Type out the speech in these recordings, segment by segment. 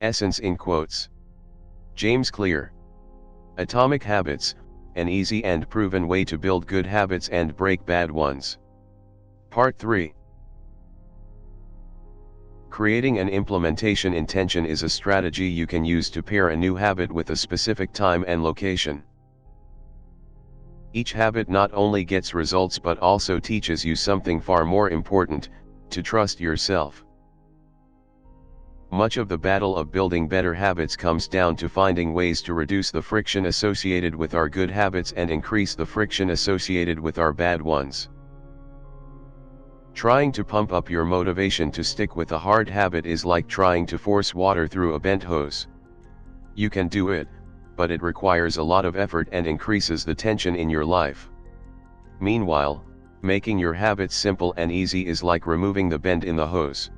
Essence in quotes. James Clear. Atomic Habits, an easy and proven way to build good habits and break bad ones. Part 3. Creating an implementation intention is a strategy you can use to pair a new habit with a specific time and location. Each habit not only gets results but also teaches you something far more important, to trust yourself. Much of the battle of building better habits comes down to finding ways to reduce the friction associated with our good habits and increase the friction associated with our bad ones. Trying to pump up your motivation to stick with a hard habit is like trying to force water through a bent hose. You can do it, but it requires a lot of effort and increases the tension in your life. Meanwhile, making your habits simple and easy is like removing the bend in the hose.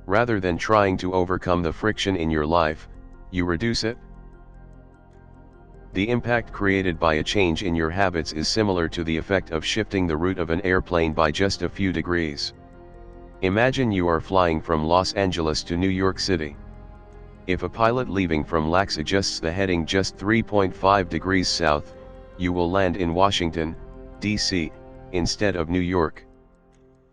Rather than trying to overcome the friction in your life, you reduce it. The impact created by a change in your habits is similar to the effect of shifting the route of an airplane by just a few degrees. Imagine you are flying from Los Angeles to New York City. If a pilot leaving from LAX adjusts the heading just 3.5 degrees south, you will land in Washington, D.C., instead of New York.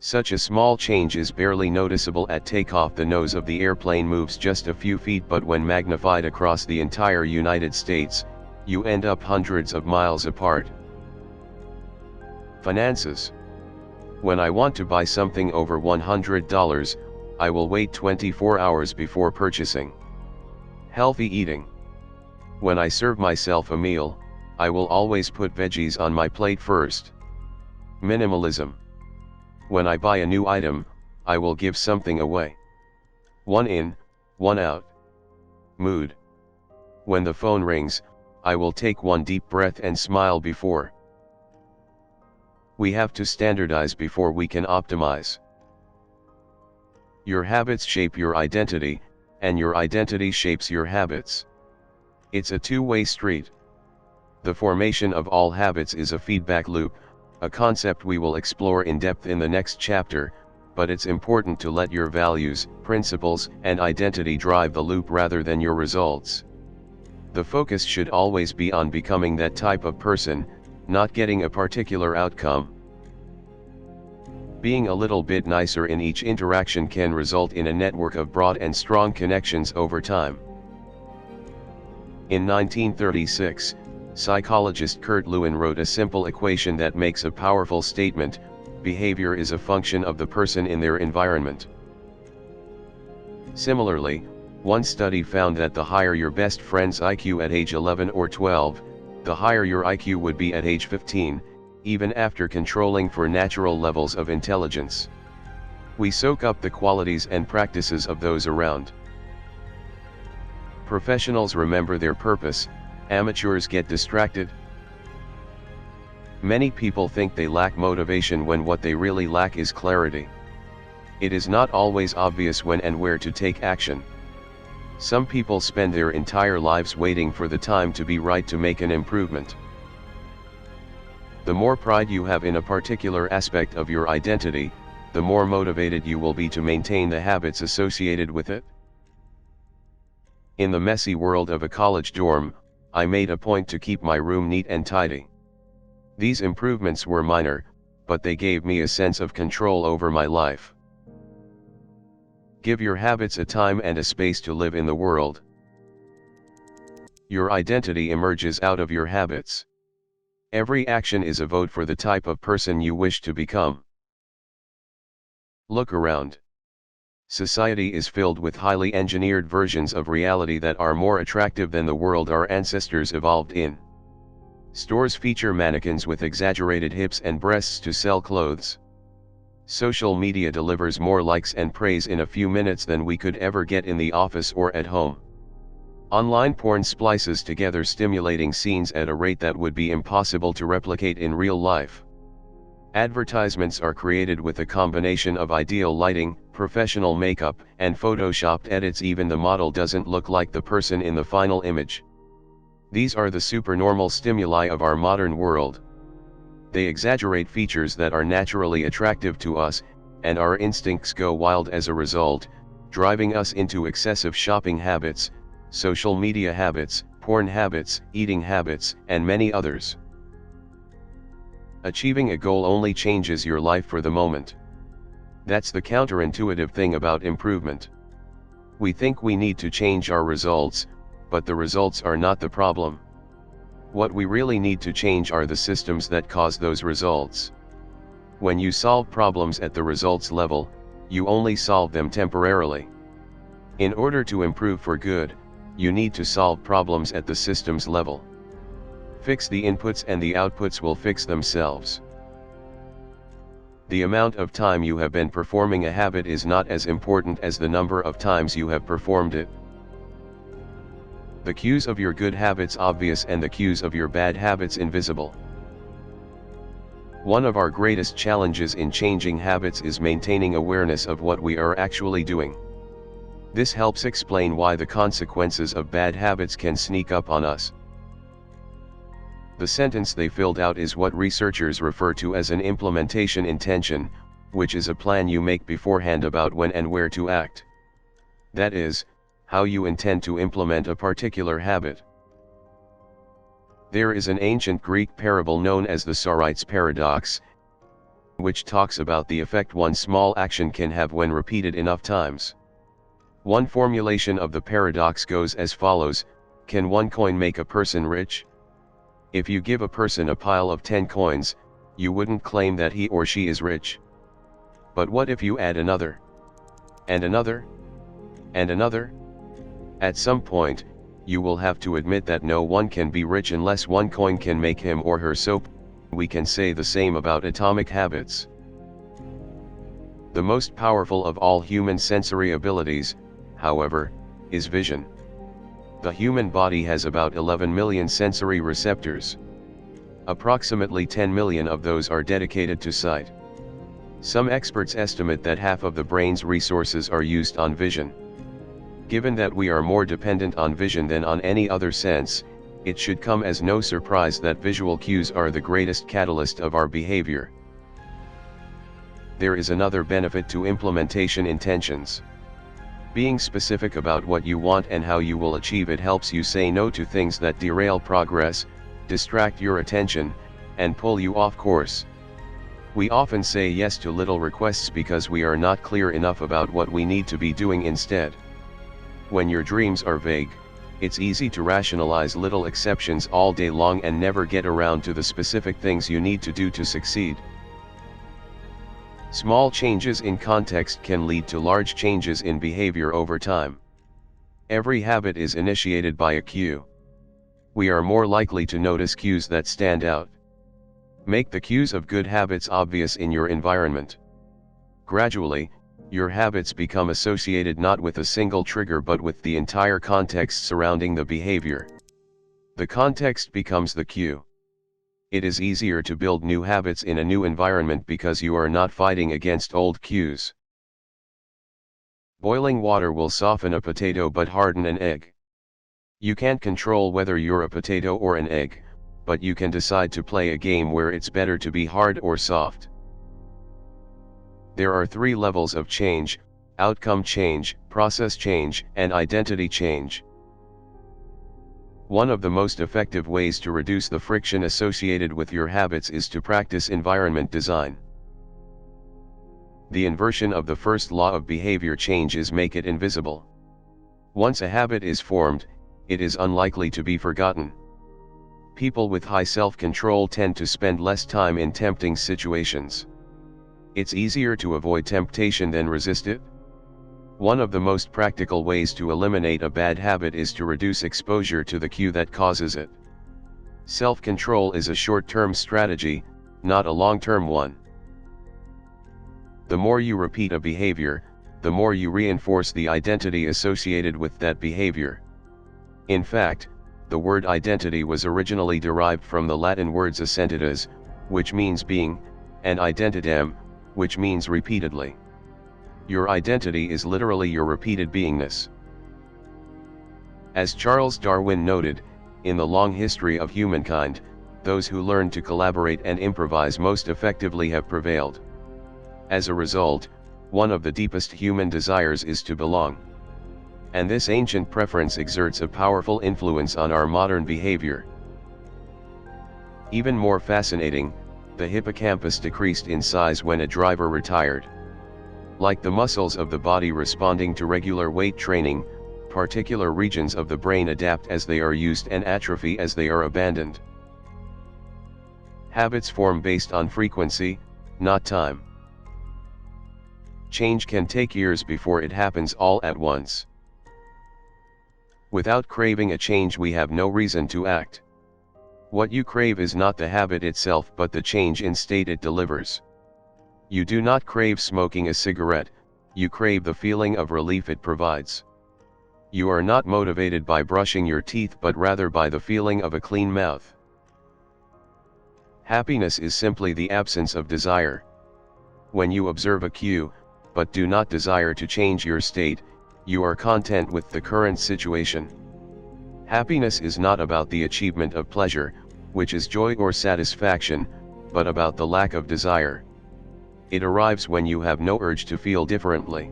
Such a small change is barely noticeable at takeoff. The nose of the airplane moves just a few feet, but when magnified across the entire United States, you end up hundreds of miles apart. Finances. When I want to buy something over $100, I will wait 24 hours before purchasing. Healthy eating. When I serve myself a meal, I will always put veggies on my plate first. Minimalism. When I buy a new item, I will give something away. One in, one out. Mood. When the phone rings, I will take one deep breath and smile before. We have to standardize before we can optimize. Your habits shape your identity, and your identity shapes your habits. It's a two-way street. The formation of all habits is a feedback loop, a concept we will explore in depth in the next chapter, but it's important to let your values, principles, and identity drive the loop rather than your results. The focus should always be on becoming that type of person, not getting a particular outcome. Being a little bit nicer in each interaction can result in a network of broad and strong connections over time. In 1936, psychologist Kurt Lewin wrote a simple equation that makes a powerful statement: behavior is a function of the person in their environment. Similarly, one study found that the higher your best friend's IQ at age 11 or 12, the higher your IQ would be at age 15, even after controlling for natural levels of intelligence. We soak up the qualities and practices of those around. Professionals remember their purpose, amateurs get distracted. Many people think they lack motivation when what they really lack is clarity. It is not always obvious when and where to take action. Some people spend their entire lives waiting for the time to be right to make an improvement. The more pride you have in a particular aspect of your identity, the more motivated you will be to maintain the habits associated with it. In the messy world of a college dorm, I made a point to keep my room neat and tidy. These improvements were minor, but they gave me a sense of control over my life. Give your habits a time and a space to live in the world. Your identity emerges out of your habits. Every action is a vote for the type of person you wish to become. Look around. Society is filled with highly engineered versions of reality that are more attractive than the world our ancestors evolved in. Stores feature mannequins with exaggerated hips and breasts to sell clothes. Social media delivers more likes and praise in a few minutes than we could ever get in the office or at home. Online porn splices together stimulating scenes at a rate that would be impossible to replicate in real life. Advertisements are created with a combination of ideal lighting, professional makeup, and photoshopped edits. Even the model doesn't look like the person in the final image. These are the supernormal stimuli of our modern world. They exaggerate features that are naturally attractive to us, and our instincts go wild as a result, driving us into excessive shopping habits, social media habits, porn habits, eating habits, and many others. Achieving a goal only changes your life for the moment. That's the counterintuitive thing about improvement. We think we need to change our results, but the results are not the problem. What we really need to change are the systems that cause those results. When you solve problems at the results level, you only solve them temporarily. In order to improve for good, you need to solve problems at the systems level. Fix the inputs and the outputs will fix themselves. The amount of time you have been performing a habit is not as important as the number of times you have performed it. The cues of your good habits obvious and the cues of your bad habits invisible. One of our greatest challenges in changing habits is maintaining awareness of what we are actually doing. This helps explain why the consequences of bad habits can sneak up on us. The sentence they filled out is what researchers refer to as an implementation intention, which is a plan you make beforehand about when and where to act. That is, how you intend to implement a particular habit. There is an ancient Greek parable known as the Sorites paradox, which talks about the effect one small action can have when repeated enough times. One formulation of the paradox goes as follows: can one coin make a person rich? If you give a person a pile of 10 coins, you wouldn't claim that he or she is rich. But what if you add another, and another, and another? At some point, you will have to admit that no one can be rich unless one coin can make him or her so. We can say the same about atomic habits. The most powerful of all human sensory abilities, however, is vision. The human body has about 11 million sensory receptors. Approximately 10 million of those are dedicated to sight. Some experts estimate that half of the brain's resources are used on vision. Given that we are more dependent on vision than on any other sense, it should come as no surprise that visual cues are the greatest catalyst of our behavior. There is another benefit to implementation intentions. Being specific about what you want and how you will achieve it helps you say no to things that derail progress, distract your attention, and pull you off course. We often say yes to little requests because we are not clear enough about what we need to be doing instead. When your dreams are vague, it's easy to rationalize little exceptions all day long and never get around to the specific things you need to do to succeed. Small changes in context can lead to large changes in behavior over time. Every habit is initiated by a cue. We are more likely to notice cues that stand out. Make the cues of good habits obvious in your environment. Gradually, your habits become associated not with a single trigger but with the entire context surrounding the behavior. The context becomes the cue. It is easier to build new habits in a new environment because you are not fighting against old cues. Boiling water will soften a potato but harden an egg. You can't control whether you're a potato or an egg, but you can decide to play a game where it's better to be hard or soft. There are 3 levels of change: outcome change, process change, and identity change. One of the most effective ways to reduce the friction associated with your habits is to practice environment design. The inversion of the first law of behavior change is make it invisible. Once a habit is formed, it is unlikely to be forgotten. People with high self-control tend to spend less time in tempting situations. It's easier to avoid temptation than resist it. One of the most practical ways to eliminate a bad habit is to reduce exposure to the cue that causes it. Self-control is a short-term strategy, not a long-term one. The more you repeat a behavior, the more you reinforce the identity associated with that behavior. In fact, the word identity was originally derived from the Latin words assentitas, which means being, and identitam, which means repeatedly. Your identity is literally your repeated beingness. As Charles Darwin noted, in the long history of humankind, those who learn to collaborate and improvise most effectively have prevailed. As a result, one of the deepest human desires is to belong. And this ancient preference exerts a powerful influence on our modern behavior. Even more fascinating, the hippocampus decreased in size when a driver retired. Like the muscles of the body responding to regular weight training, particular regions of the brain adapt as they are used and atrophy as they are abandoned. Habits form based on frequency, not time. Change can take years before it happens all at once. Without craving a change, we have no reason to act. What you crave is not the habit itself but the change in state it delivers. You do not crave smoking a cigarette, you crave the feeling of relief it provides. You are not motivated by brushing your teeth but rather by the feeling of a clean mouth. Happiness is simply the absence of desire. When you observe a cue, but do not desire to change your state, you are content with the current situation. Happiness is not about the achievement of pleasure, which is joy or satisfaction, but about the lack of desire. It arrives when you have no urge to feel differently.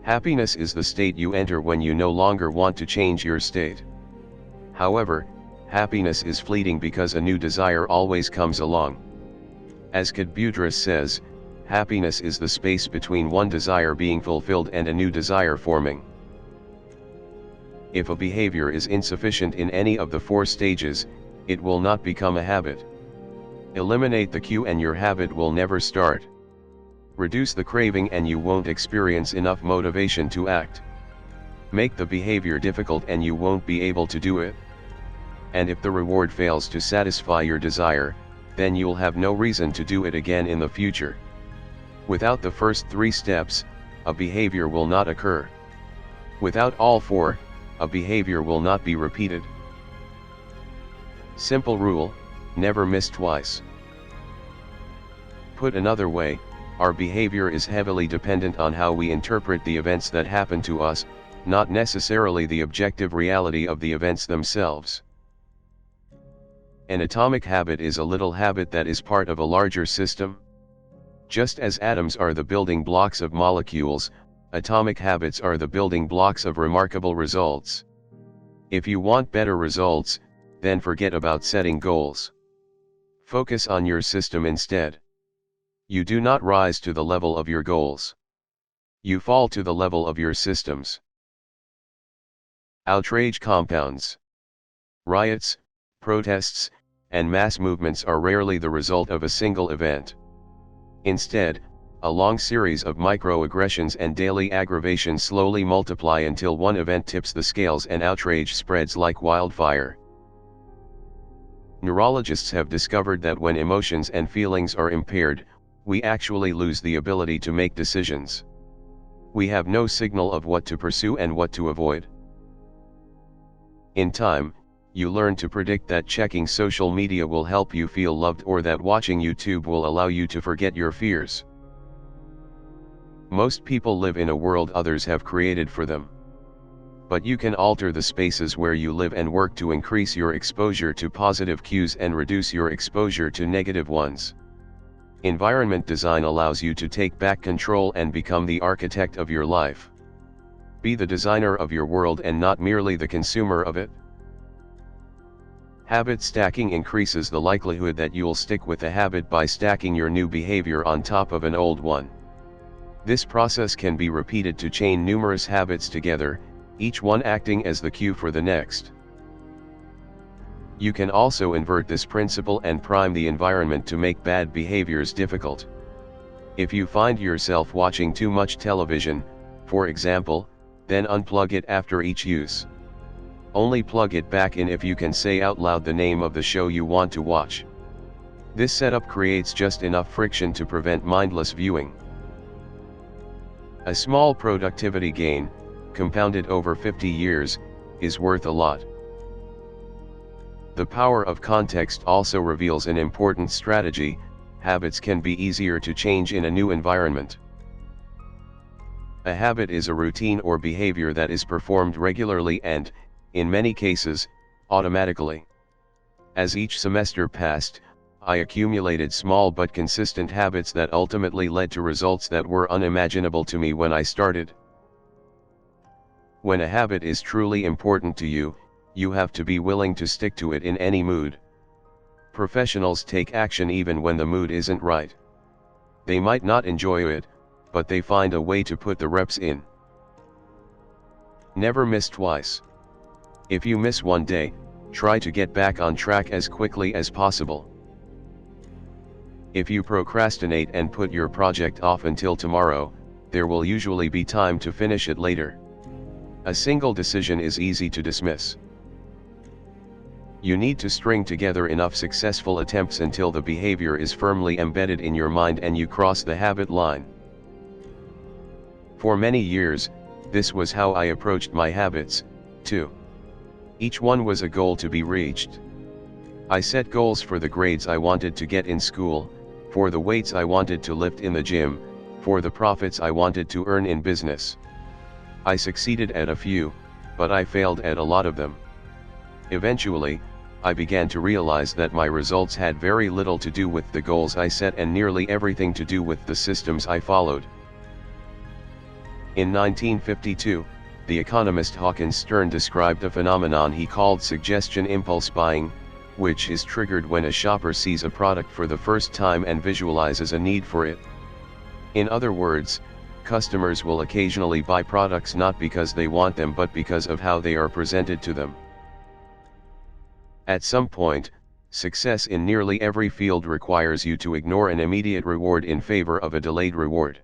Happiness is the state you enter when you no longer want to change your state. However, happiness is fleeting because a new desire always comes along. As Bugden says, happiness is the space between one desire being fulfilled and a new desire forming. If a behavior is insufficient in any of the four stages, it will not become a habit. Eliminate the cue and your habit will never start. Reduce the craving and you won't experience enough motivation to act. Make the behavior difficult and you won't be able to do it. And if the reward fails to satisfy your desire, then you'll have no reason to do it again in the future. Without the first three steps, a behavior will not occur. Without all four, a behavior will not be repeated. Simple rule: never miss twice. Put another way, our behavior is heavily dependent on how we interpret the events that happen to us, not necessarily the objective reality of the events themselves. An atomic habit is a little habit that is part of a larger system. Just as atoms are the building blocks of molecules, atomic habits are the building blocks of remarkable results. If you want better results, then forget about setting goals. Focus on your system instead. You do not rise to the level of your goals. You fall to the level of your systems. Outrage compounds. Riots, protests, and mass movements are rarely the result of a single event. Instead, a long series of microaggressions and daily aggravations slowly multiply until one event tips the scales and outrage spreads like wildfire. Neurologists have discovered that when emotions and feelings are impaired, we actually lose the ability to make decisions. We have no signal of what to pursue and what to avoid. In time, you learn to predict that checking social media will help you feel loved or that watching YouTube will allow you to forget your fears. Most people live in a world others have created for them. But you can alter the spaces where you live and work to increase your exposure to positive cues and reduce your exposure to negative ones. Environment design allows you to take back control and become the architect of your life. Be the designer of your world and not merely the consumer of it. Habit stacking increases the likelihood that you'll stick with a habit by stacking your new behavior on top of an old one. This process can be repeated to chain numerous habits together, each one acting as the cue for the next. You can also invert this principle and prime the environment to make bad behaviors difficult. If you find yourself watching too much television, for example, then unplug it after each use. Only plug it back in if you can say out loud the name of the show you want to watch. This setup creates just enough friction to prevent mindless viewing. A small productivity gain, compounded over 50 years, is worth a lot. The power of context also reveals an important strategy: habits can be easier to change in a new environment. A habit is a routine or behavior that is performed regularly and, in many cases, automatically. As each semester passed, I accumulated small but consistent habits that ultimately led to results that were unimaginable to me when I started. When a habit is truly important to you, you have to be willing to stick to it in any mood. Professionals take action even when the mood isn't right. They might not enjoy it, but they find a way to put the reps in. Never miss twice. If you miss one day, try to get back on track as quickly as possible. If you procrastinate and put your project off until tomorrow, there will usually be time to finish it later. A single decision is easy to dismiss. You need to string together enough successful attempts until the behavior is firmly embedded in your mind and you cross the habit line. For many years, this was how I approached my habits, too. Each one was a goal to be reached. I set goals for the grades I wanted to get in school, for the weights I wanted to lift in the gym, for the profits I wanted to earn in business. I succeeded at a few, but I failed at a lot of them. Eventually, I began to realize that my results had very little to do with the goals I set and nearly everything to do with the systems I followed. In 1952, the economist Hawkins Stern described a phenomenon he called suggestion impulse buying, which is triggered when a shopper sees a product for the first time and visualizes a need for it. In other words, customers will occasionally buy products not because they want them but because of how they are presented to them. At some point, success in nearly every field requires you to ignore an immediate reward in favor of a delayed reward.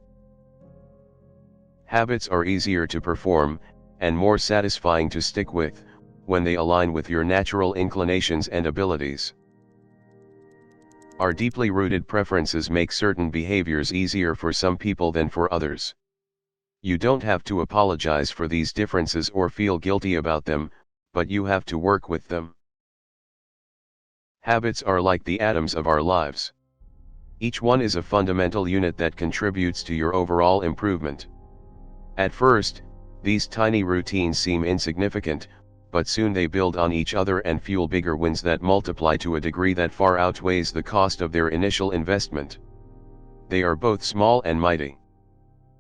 Habits are easier to perform, and more satisfying to stick with, when they align with your natural inclinations and abilities. Our deeply rooted preferences make certain behaviors easier for some people than for others. You don't have to apologize for these differences or feel guilty about them, but you have to work with them. Habits are like the atoms of our lives. Each one is a fundamental unit that contributes to your overall improvement. At first, these tiny routines seem insignificant, but soon they build on each other and fuel bigger wins that multiply to a degree that far outweighs the cost of their initial investment. They are both small and mighty.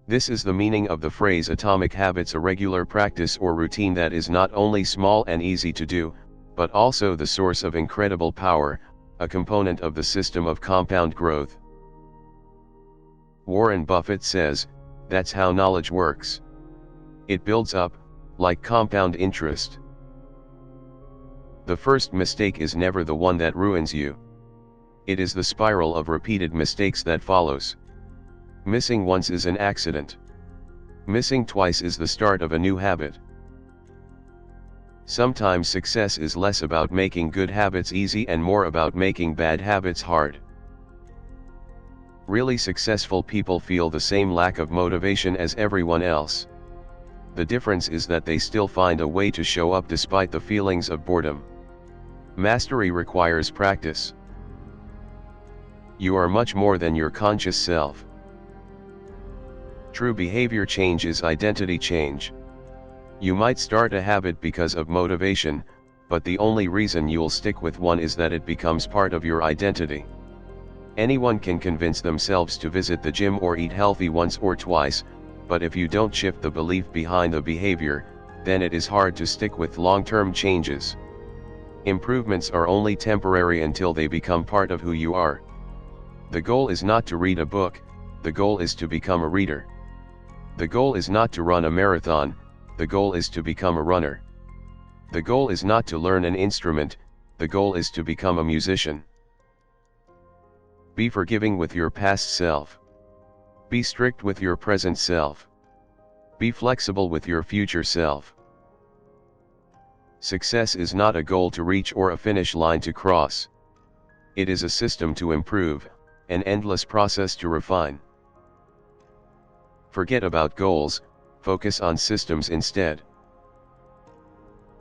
This is the meaning of the phrase atomic habits, a regular practice or routine that is not only small and easy to do, but also the source of incredible power, a component of the system of compound growth. Warren Buffett says, "That's how knowledge works. It builds up, like compound interest." The first mistake is never the one that ruins you. It is the spiral of repeated mistakes that follows. Missing once is an accident. Missing twice is the start of a new habit. Sometimes success is less about making good habits easy and more about making bad habits hard. Really successful people feel the same lack of motivation as everyone else. The difference is that they still find a way to show up despite the feelings of boredom. Mastery requires practice. You are much more than your conscious self. True behavior change is identity change. You might start a habit because of motivation, but the only reason you'll stick with one is that it becomes part of your identity. Anyone can convince themselves to visit the gym or eat healthy once or twice, but if you don't shift the belief behind the behavior, then it is hard to stick with long-term changes. Improvements are only temporary until they become part of who you are. The goal is not to read a book, the goal is to become a reader. The goal is not to run a marathon, the goal is to become a runner. The goal is not to learn an instrument, the goal is to become a musician. Be forgiving with your past self. Be strict with your present self. Be flexible with your future self. Success is not a goal to reach or a finish line to cross. It is a system to improve, an endless process to refine. Forget about goals, focus on systems instead.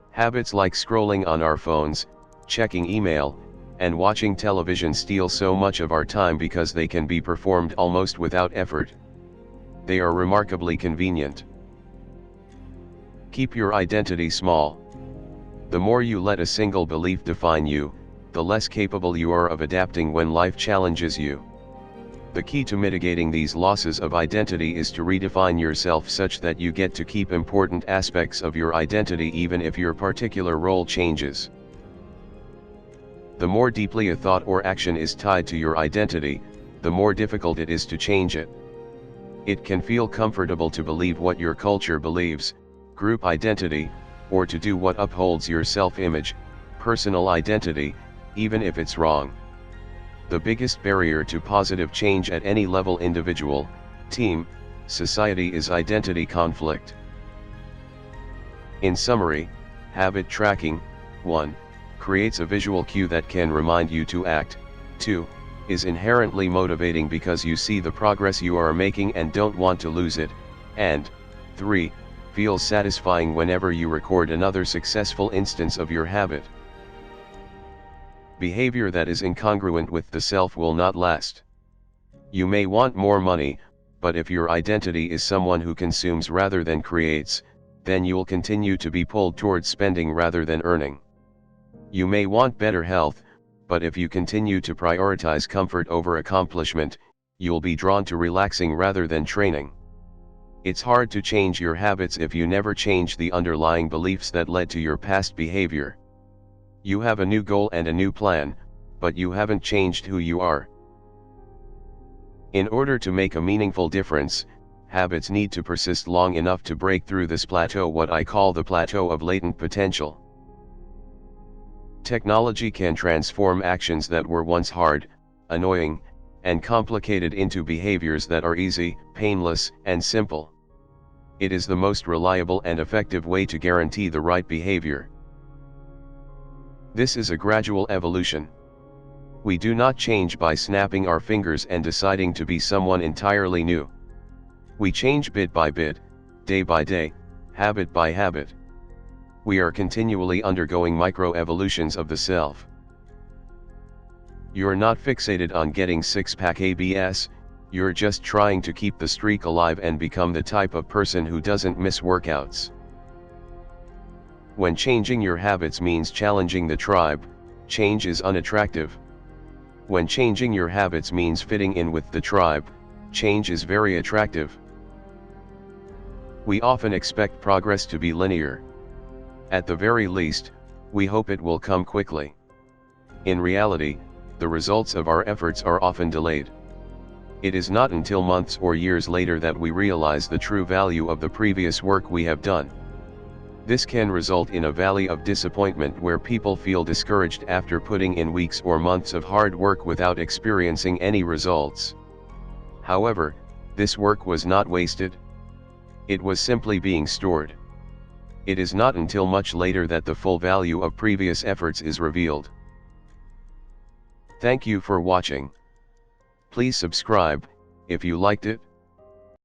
Habits like scrolling on our phones, checking email, and watching television steal so much of our time because they can be performed almost without effort. They are remarkably convenient. Keep your identity small. The more you let a single belief define you, the less capable you are of adapting when life challenges you. The key to mitigating these losses of identity is to redefine yourself such that you get to keep important aspects of your identity even if your particular role changes. The more deeply a thought or action is tied to your identity, the more difficult it is to change it. It can feel comfortable to believe what your culture believes, group identity, or to do what upholds your self-image, personal identity, even if it's wrong. The biggest barrier to positive change at any level, individual, team, society, is identity conflict. In summary, habit tracking: 1. Creates a visual cue that can remind you to act. 2. Is inherently motivating because you see the progress you are making and don't want to lose it. And 3. Feels satisfying whenever you record another successful instance of your habit. Behavior that is incongruent with the self will not last. You may want more money, but if your identity is someone who consumes rather than creates, then you'll continue to be pulled towards spending rather than earning. You may want better health, but if you continue to prioritize comfort over accomplishment, you'll be drawn to relaxing rather than training. It's hard to change your habits if you never change the underlying beliefs that led to your past behavior. You have a new goal and a new plan, but you haven't changed who you are. In order to make a meaningful difference, habits need to persist long enough to break through this plateau, what I call the plateau of latent potential. Technology can transform actions that were once hard, annoying, and complicated into behaviors that are easy, painless, and simple. It is the most reliable and effective way to guarantee the right behavior. This is a gradual evolution. We do not change by snapping our fingers and deciding to be someone entirely new. We change bit by bit, day by day, habit by habit. We are continually undergoing micro-evolutions of the self. You're not fixated on getting six-pack abs, you're just trying to keep the streak alive and become the type of person who doesn't miss workouts. When changing your habits means challenging the tribe, change is unattractive. When changing your habits means fitting in with the tribe, change is very attractive. We often expect progress to be linear. At the very least, we hope it will come quickly. In reality, the results of our efforts are often delayed. It is not until months or years later that we realize the true value of the previous work we have done. This can result in a valley of disappointment where people feel discouraged after putting in weeks or months of hard work without experiencing any results. However, this work was not wasted. It was simply being stored. It is not until much later that the full value of previous efforts is revealed. Thank you for watching. Please subscribe if you liked it.